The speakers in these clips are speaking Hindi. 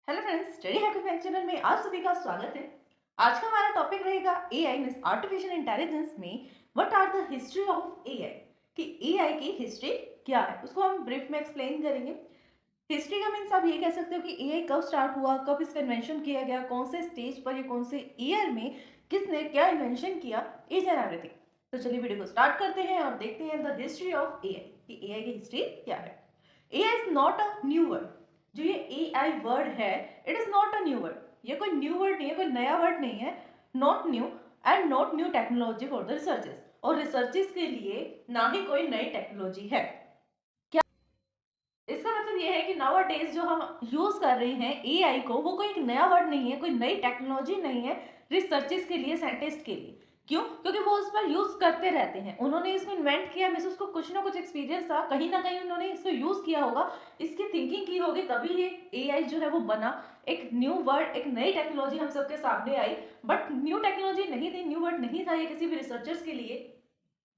Hello friends, study hacker fact channel में आप सभी का स्वागत है। आज का हमारा टॉपिक रहेगा एआई मींस आर्टिफिशियल इंटेलिजेंस में what are the history of AI, कि एआई की हिस्ट्री क्या है उसको हम ब्रीफ में एक्सप्लेन करेंगे। हिस्ट्री का मीन्स आप ये कह सकते हो कि एआई कब स्टार्ट हुआ, कब इसका इन्वेंशन किया गया, कौन से स्टेज पर या कौन से ईयर में किसने क्या इन्वेंशन किया, ईच एंड एवरीथिंग। तो चलिए वीडियो को स्टार्ट करते हैं और देखते हैं द हिस्ट्री ऑफ एआई, कि एआई की हिस्ट्री क्या है। AI is not a new word. जो ये एआई वर्ड है, it is not a new word. ये कोई न्यू वर्ड नहीं है, कोई नया वर्ड नहीं है। Not new and not new technology for the researches, और रिसर्चेस के लिए ना ही कोई नई टेक्नोलॉजी है। इसका मतलब ये है कि नाउ डेज जो हम यूज कर रहे हैं एआई को, वो कोई एक नया वर्ड नहीं है, कोई नई टेक्नोलॉजी नहीं है रिसर्चेस के लिए, साइंटिस्ट के लिए। क्यों? क्योंकि वो उस पर यूज करते रहते हैं। उन्होंने इसको इन्वेंट किया, मीन्स उसको कुछ ना कुछ एक्सपीरियंस था, कहीं ना कहीं उन्होंने इसको यूज किया होगा, इसकी थिंकिंग की होगी, तभी ये एआई जो है वो बना। एक न्यू वर्ड, एक नई टेक्नोलॉजी हम सबके सामने आई, बट न्यू टेक्नोलॉजी नहीं थी, न्यू वर्ड नहीं था ये किसी भी रिसर्चर्स के लिए।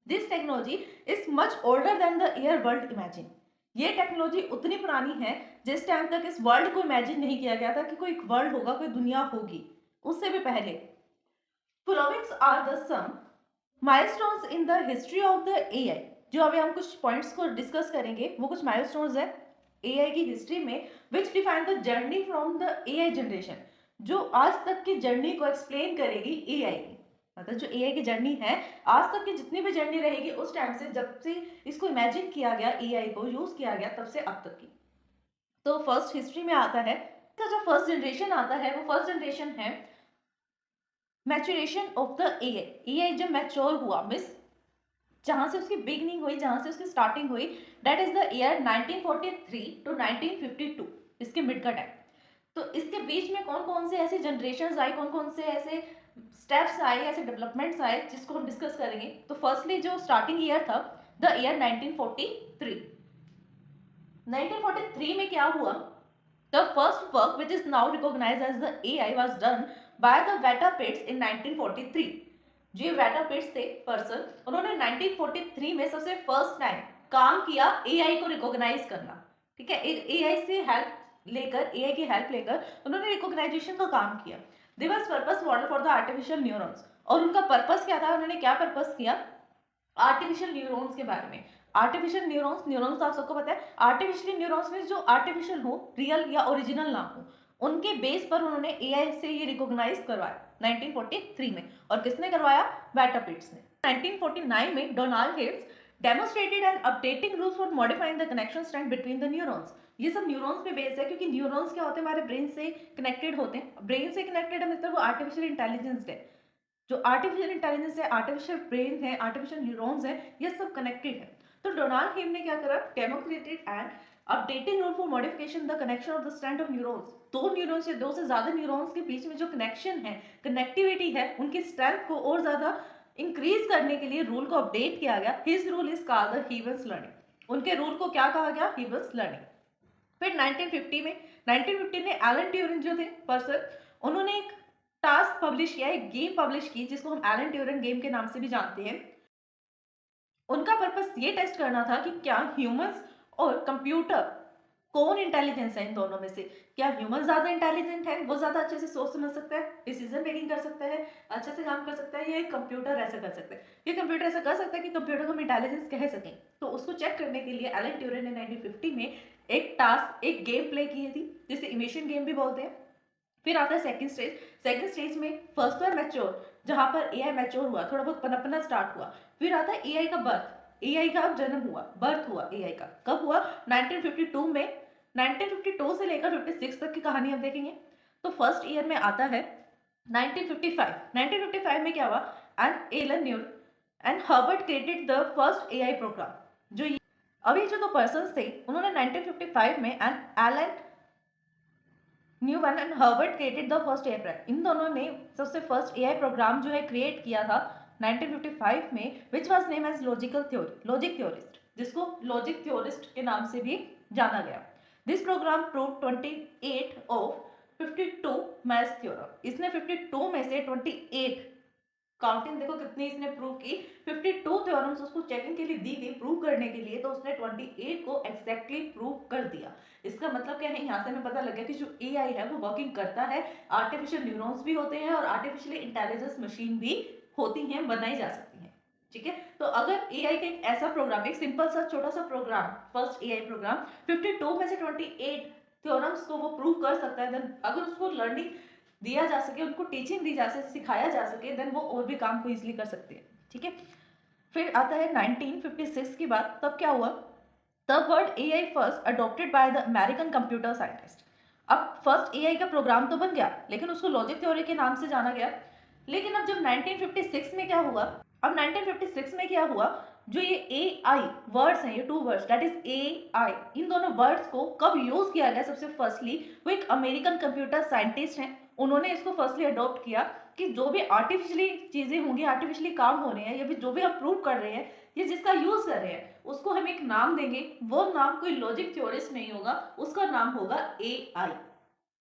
This technology is much older than the year world imagine. ये टेक्नोलॉजी उतनी पुरानी है जिस टाइम तक इस वर्ल्ड को इमेजिन नहीं किया गया था कि कोई वर्ल्ड होगा, कोई दुनिया होगी, उससे भी पहले। Followings are the some milestones in the history of the AI. जो अभी हम कुछ पॉइंट्स को डिस्कस करेंगे, वो कुछ माइलस्टोन्स है एआई की हिस्ट्री में, विच define the journey from the AI generation. जो आज तक की जर्नी को एक्सप्लेन करेगी एआई की, मतलब जो एआई की जर्नी है, आज तक की जितनी भी जर्नी रहेगी उस टाइम से, जब से इसको इमेजिन किया गया, एआई को यूज किया गया, तब से अब तक की। तो फर्स्ट हिस्ट्री में आता है, तो जो फर्स्ट जनरेशन आता है, वो फर्स्ट जनरेशन है maturation of the AI. AI जब मैच्योर हुआ, मिस जहां से उसकी बिगनिंग हुई, जहां से उसकी स्टार्टिंग हुई, that is the year 1943 to 1952, इसके मिड का टाइम। तो इसके बीच में कौन कौन से ऐसे जनरेशन आई, कौन कौन से ऐसे स्टेप्स आए, ऐसे डेवलपमेंट्स आए, जिसको हम डिस्कस करेंगे। तो फर्स्टली जो स्टार्टिंग ईयर था, द ईयर 1943। 1943 में क्या हुआ? The first work which is now recognized as the AI was done by the वेटा पिट्स इन 1943। जो ये वेटा पिट्स थे पर्सन, उन्होंने 1943 में सबसे फर्स्ट टाइम काम किया एआई को रिकॉग्नाइज करना। ठीक है, एआई से हेल्प लेकर, एआई की हेल्प लेकर उन्होंने रिकॉग्नाइजेशन का काम किया। They was purpose model for the artificial neurons. और उनका पर्पस क्या था, उन्होंने क्या पर्पस किया? आर्टिफिशियल न्यूरॉन्स के बारे में। आर्टिफिशियल न्यूरॉन्स, न्यूरॉन्स तो आप सबको पता है। आर्टिफिशियल न्यूरॉन्स में जो आर्टिफिशियल हो, रियल या ओरिजिनल ना हो, उनके बेस पर उन्होंने एआई से ये रिकॉग्नाइज करवाया 1943 में। और किसने करवाया? वेटा पिट्स ने। 1949 में Donald Hebbs demonstrated and updating rules for modifying the connection strength between the neurons. ये सब न्यूरॉन्स पे बेस्ड है, क्योंकि न्यूरॉन्स क्या होते हैं, हमारे ब्रेन से कनेक्टेड होते हैं। ब्रेन से कनेक्टेड है मतलब वो आर्टिफिशियल इंटेलिजेंस है। जो आर्टिफिशियल इंटेलिजेंस है, आर्टिफिशियल ब्रेन है, आर्टिफिशियल न्यूरॉन्स है, ये सब कनेक्टेड है। तो डोनाल्ड हिम ने क्या करा? Demonstrated and updating rule for modification the connection of the strand of neurons. दो न्यूरॉन्स या दो से ज्यादा न्यूरॉन्स के बीच में जो कनेक्शन है, कनेक्टिविटी है, उनकी स्ट्रेंथ को और ज्यादा इंक्रीज करने के लिए रूल को अपडेट किया गया। His rule is called the हीवल्स लर्निंग। उनके रूल को क्या कहा गया? हीवल्स लर्निंग। फिर 1950 में, 1950 में एलन ट्यूरिंग जो थे पर्सन, उन्होंने एक टास्क पब्लिश किया, एक गेम पब्लिश की, जिसको हम एलन ट्यूरिंग गेम के नाम से भी जानते हैं। उनका पर्पस ये टेस्ट करना था कि क्या ह्यूमंस और कंप्यूटर, कौन इंटेलिजेंस है इन दोनों में से? क्या ह्यूमन ज्यादा इंटेलिजेंट है, वो ज्यादा अच्छे से सोच समझ सकता है, डिसीजन मेकिंग कर सकता है, अच्छे से काम कर सकता है, या एक कंप्यूटर ऐसा कर सकता है? ये कंप्यूटर ऐसा कर सकता है कि कंप्यूटर को हम इंटेलिजेंस कह सकें। तो उसको चेक करने के लिए एलन ट्यूरिंग ने 1950 में एक टास्क, एक गेम प्ले की थी, जिसे इमिशन गेम भी बोलते हैं। फिर आता है सेकंड स्टेज। सेकंड स्टेज में फर्स्ट है मैच्योर, जहां पर एआई मैच्योर हुआ, थोड़ा बहुत पनपना स्टार्ट हुआ। फिर आता है एआई का बर्थ, एआई का जन्म हुआ, बर्थ हुआ एआई का। कब हुआ? 1952 में। 1952 से लेकर 56 तक की कहानी हम देखेंगे। तो फर्स्ट ईयर में आता है 1955। 1955 में क्या हुआ? And Allen Newell and Herbert created the first AI program. जो अभी जो दो पर्सन्स थे, उन्होंने 1955 में and Allen Newman and Herbert created the first AI program. इन दोनों ने सबसे फर्स्ट एआई प्रोग्राम जो है क्रिएट किया था 1955 में, which was name as logical theory, logic theorist, जिसको लॉजिक थ्योरिस्ट के नाम से भी जाना गया। This program prove 28 of 52 maths theorem. इसने 52 में से 28 काउंटिंग देखो कितनी इसने प्रूव की, 52 थ्योरम्स उसको चेकिंग के लिए दी गई प्रूव करने के लिए, तो उसने 28 को एग्जैक्टली प्रूव कर दिया। इसका मतलब क्या है, यहाँ से हमें पता लग गया कि जो एआई है वो वर्किंग करता है, आर्टिफिशियल न्यूरॉन्स भी होते हैं और आर्टिफिशियल इंटेलिजेंस मशीन भी होती हैं, बनाई जा सकती हैं। ठीक है, तो अगर एआई का एक ऐसा प्रोग्राम, एक सिंपल सा छोटा सा प्रोग्राम, फर्स्ट एआई प्रोग्राम 52 में से 28 थ्योरम्स को वो प्रूव कर सकता है, देन अगर उसको लर्निंग दिया जा सके, उनको टीचिंग दी जा सके, सिखाया जा सके, देन वो और भी काम को इजीली कर सकते हैं। ठीक है, फिर आता है 1956 की बात। तब क्या हुआ, तब word AI first adopted by the American computer scientist. अब फर्स्ट एआई का प्रोग्राम तो बन गया, लेकिन उसको लॉजिक थ्योरी के नाम से जाना गया। लेकिन अब जब 1956 में क्या हुआ, अब 1956 में क्या हुआ, जो ये ए आई वर्ड्स हैं, ये 2 वर्ड्स दैट इज ए आई, इन दोनों वर्ड्स को कब यूज किया गया, सबसे फर्स्टली वो एक अमेरिकन कंप्यूटर साइंटिस्ट हैं, उन्होंने इसको फर्स्टली अडॉप्ट किया कि जो भी आर्टिफिशियली चीजें होंगी, आर्टिफिशियली काम हो रहे हैं, या फिर जो भी हम प्रूव कर रहे हैं, ये जिसका यूज कर रहे हैं, उसको हम एक नाम देंगे। वो नाम कोई लॉजिक थ्योरिस्ट नहीं होगा, उसका नाम होगा ए आई।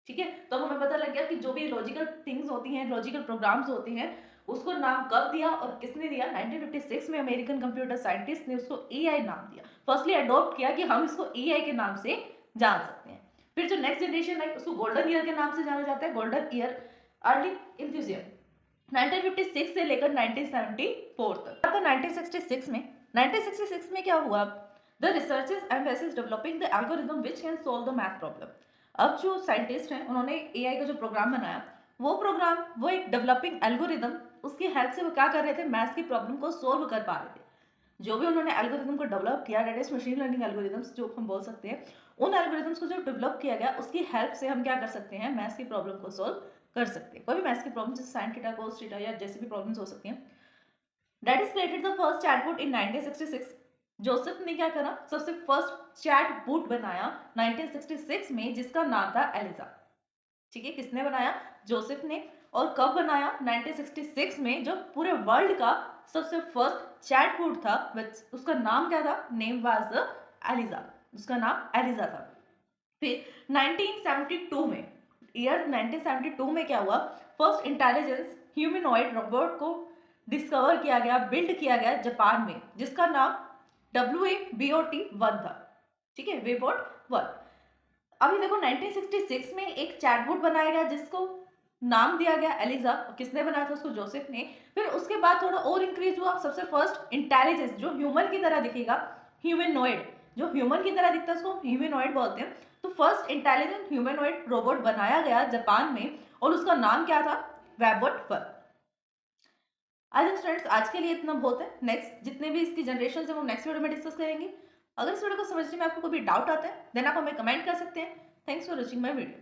ठीक है, तो हमें पता लग गया कि जो भी लॉजिकल थिंग्स होती हैं, लॉजिकल प्रोग्राम्स होते हैं, उसको नाम कब दिया और किसने दिया, 1956 में अमेरिकन कंप्यूटर साइंटिस्ट ने उसको एआई नाम दिया, फर्स्टली अडॉप्ट किया कि हम इसको एआई के नाम से जान सकते हैं। फिर जो नेक्स्ट जनरेशन आई उसको गोल्डन ईयर के नाम से जाना जाता है, गोल्डन ईयर अर्ली इंथुजियाज्म, 1956 से लेकर 1974 तक। 1966 में क्या हुआ, the researchers ambiences developing the algorithm which can solve the math problem. अब जो साइंटिस्ट हैं उन्होंने एआई का जो प्रोग्राम बनाया, वो एक डेवलपिंग एल्गोरिथम, उसकी हेल्प से वो क्या कर रहे थे, मैथ्स की प्रॉब्लम को सोल्व कर पा रहे थे। जो भी उन्होंने एल्गोरिथम को डेवलप किया, that is machine learning algorithms जो हम बोल सकते हैं, उन एल्गोरिथम्स को जो डेवलप किया गया उसकी हेल्प से हम क्या कर सकते हैं, मैथ्स की प्रॉब्लम को सोल्व कर सकते हैं। कोई भी मैथ्स की प्रॉब्लम जैसे साइन थीटा, कोस थीटा या जैसी भी प्रॉब्लम्स हो सकती हैं। That is created the first chatbot in 1966। Joseph ने क्या करा, सबसे फर्स्ट चैटबॉट बनाया 1966 में, जिसका नाम था एलिजा। ठीक है, किसने बनाया, जोसेफ ने। और कब बनाया, 1966 में, जो पूरे वर्ल्ड का सबसे फर्स्ट चैटबॉट था, उसका नाम क्या था, नेम वाज द एलिजा, उसका नाम एलिजा था। फिर 1972 में, ईयर 1972 में क्या हुआ, फर्स्ट इंटेलिजेंस ह्यूमनॉइड रोबोट को डिस्कवर किया गया, बिल्ड किया गया जापान में, जिसका नाम WABOT-1 था। ठीक है, वेबॉट 1। अभी देखो 1966 में एक चैटबॉट बनाया गया जिसको नाम दिया गया एलिजा, किसने बनाया था, उसको जोसेफ ने। फिर उसके बाद थोड़ा और इंक्रीज हुआ, सबसे फर्स्ट इंटेलिजेंस जो ह्यूमन की तरह दिखेगा, ह्यूमनॉइड, जो ह्यूमन की तरह दिखता है उसको ह्यूमनॉइड बोलते हैं। तो फर्स्ट इंटेलिजेंट ह्यूमनॉइड रोबोट बनाया गया जापान में, और उसका नाम क्या था, वेबॉट 1। आई थिंक स्टूडेंट्स आज के लिए इतना बहुत है। नेक्स्ट जितने भी इसकी जनरेशन है वो नेक्स्ट वीडियो में डिस्कस करेंगे। अगर इस वीडियो को समझने में आपको कोई भी डाउट आता है देन आप हमें कमेंट कर सकते हैं। Thanks for watching my video.